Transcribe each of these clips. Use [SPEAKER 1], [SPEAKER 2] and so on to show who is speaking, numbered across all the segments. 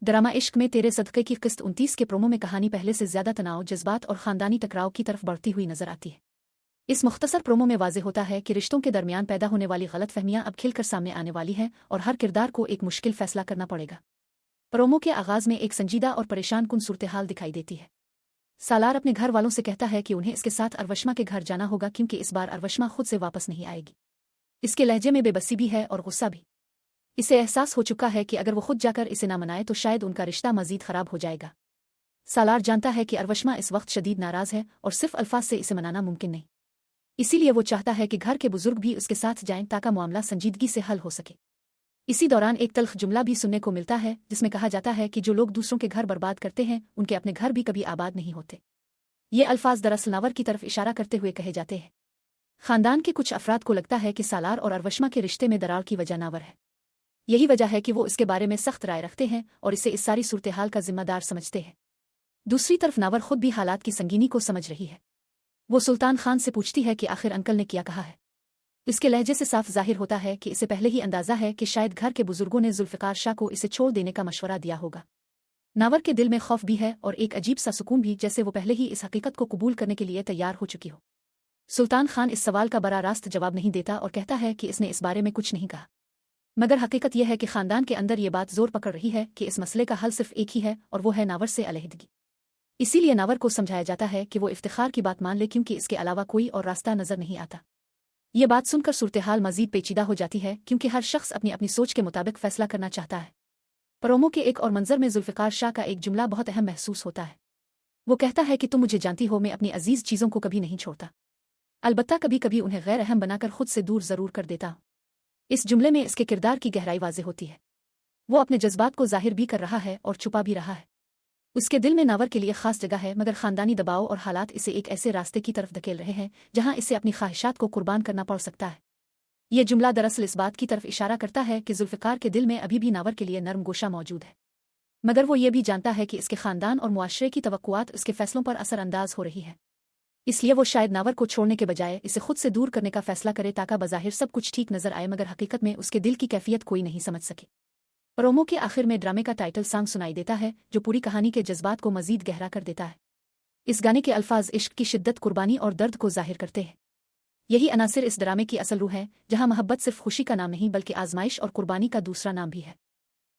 [SPEAKER 1] Drama इश्क में तेरे सदक़े की किस्त 29 के प्रोमो में कहानी पहले से ज्यादा तनाव, जज्बात और खानदानी टकराव की तरफ बढ़ती हुई नजर आती है। इस मुख्तसर प्रोमो में वाज़ेह होता है कि रिश्तों के दरमियान पैदा होने वाली गलतफहमियां अब खिलकर सामने आने वाली हैं और हर किरदार को एक मुश्किल फैसला करना पड़ेगा। प्रोमो के आगाज में एक संजीदा और परेशान कुन सूरत-ए-हाल दिखाई देती है। सालार अपने घर वालों से कहता है कि उन्हें इसके साथ अरवश्मा के घर जाना होगा क्योंकि इस बार अरवश्मा खुद से वापस नहीं आएगी। इसके लहजे में बेबसी भी है और गुस्सा भी। इसे एहसास हो चुका है कि अगर वो खुद जाकर इसे ना मनाए तो शायद उनका रिश्ता मजीद खराब हो जाएगा। सालार जानता है कि अरवश्मा इस वक्त शदीद नाराज है और सिर्फ अल्फाज से इसे मनाना मुमकिन नहीं। इसीलिए वो चाहता है कि घर के बुजुर्ग भी उसके साथ जाएं ताकि मामला संजीदगी से हल हो सके। इसी दौरान एक तल्ख जुमला भी सुनने को मिलता है जिसमें कहा जाता है कि जो लोग दूसरों के घर बर्बाद करते हैं उनके अपने घर भी कभी आबाद नहीं होते। ये अल्फाज दरअसल नावर की तरफ इशारा करते हुए कहे जाते हैं। खानदान के कुछ अफराद को लगता है कि सालार और अरवश्मा के रिश्ते में दरार की वजह नावर है। यही वजह है कि वो इसके बारे में सख्त राय रखते हैं और इसे इस सारी सूरत-ए-हाल का जिम्मेदार समझते हैं। दूसरी तरफ नावर खुद भी हालात की संगीनी को समझ रही है। वो सुल्तान खान से पूछती है कि आखिर अंकल ने क्या कहा है। इसके लहजे से साफ जाहिर होता है कि इसे पहले ही अंदाजा है कि शायद घर के बुजुर्गों ने जुल्फ़िकार शाह को इसे छोड़ देने का मशवरा दिया होगा। नावर के दिल में खौफ भी है और एक अजीब सा सुकून भी, जैसे वो पहले ही इस हकीकत को कबूल करने के लिए तैयार हो चुकी हो। सुल्तान खान इस सवाल का बरा रास्त जवाब नहीं देता और कहता है कि इसने इस बारे में कुछ नहीं कहा, मगर हकीकत यह है कि खानदान के अंदर ये बात जोर पकड़ रही है कि इस मसले का हल सिर्फ एक ही है और वो है नावर से अलहदगी। इसीलिए नावर को समझाया जाता है कि वो इफ्तिखार की बात मान ले क्योंकि इसके अलावा कोई और रास्ता नजर नहीं आता। ये बात सुनकर सूरत-ए-हाल मजीद पेचीदा हो जाती है क्योंकि हर शख्स अपनी अपनी सोच के मुताबिक फैसला करना चाहता है। प्रोमो के एक और मंजर में जुल्फ़िकार शाह का एक जुमला बहुत अहम महसूस होता है। वो कहता है कि तुम मुझे जानती हो, मैं अपनी अजीज चीज़ों को कभी नहीं छोड़ता, अलबत्ता कभी कभी उन्हें गैर अहम बनाकर खुद से दूर जरूर कर देता हूं। इस जुमले में इसके किरदार की गहराई वाज़ेह होती है। वो अपने जज्बात को जाहिर भी कर रहा है और छुपा भी रहा है। उसके दिल में नावर के लिए खास जगह है, मगर खानदानी दबाव और हालात इसे एक ऐसे रास्ते की तरफ धकेल रहे हैं जहां इसे अपनी ख्वाहिशात को कुर्बान करना पड़ सकता है। ये जुमला दरअसल इस बात की तरफ इशारा करता है कि जुल्फ़िकार के दिल में अभी भी नावर के लिए नरम गोशा मौजूद है, मगर वो ये भी जानता है कि इसके खानदान और मुआशरे की तवक्कुआत उसके फैसलों पर असरअंदाज हो रही है। इसलिए वो शायद नावर को छोड़ने के बजाय इसे खुद से दूर करने का फैसला करे ताकि बज़ाहिर सब कुछ ठीक नजर आए, मगर हकीकत में उसके दिल की कैफियत कोई नहीं समझ सके। प्रोमो के आखिर में ड्रामे का टाइटल सॉन्ग सुनाई देता है जो पूरी कहानी के जज्बात को मजीद गहरा कर देता है। इस गाने के अल्फाज इश्क की शिद्दत, कुर्बानी और दर्द को जाहिर करते हैं। यही अनासिर इस ड्रामे की असल रूह है, जहां मोहब्बत सिर्फ खुशी का नाम नहीं बल्कि आजमाइश और कुर्बानी का दूसरा नाम भी है।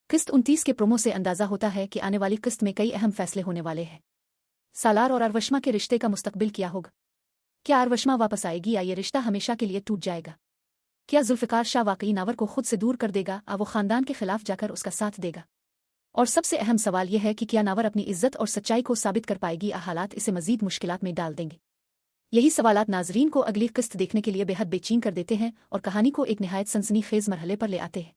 [SPEAKER 1] किस्त 29 के प्रोमो से अंदाजा होता है कि आने वाली किस्त में कई अहम फैसले होने वाले हैं। सालार और अरवश्मा के रिश्ते का मुस्तकबिल क्या होगा? क्या अरवश्मा वापस आएगी या ये रिश्ता हमेशा के लिए टूट जाएगा? क्या जुल्फ़िकार शाह वाकई नावर को खुद से दूर कर देगा या वो खानदान के खिलाफ जाकर उसका साथ देगा? और सबसे अहम सवाल यह है कि क्या नावर अपनी इज्जत और सच्चाई को साबित कर पाएगी या हालात इसे मजीद मुश्किलात में डाल देंगे? यही सवालात नाजरीन को अगली किस्त देखने के लिए बेहद बेचैन कर देते हैं और कहानी को एक निहायत सनसनीखेज मरहले पर ले आते हैं।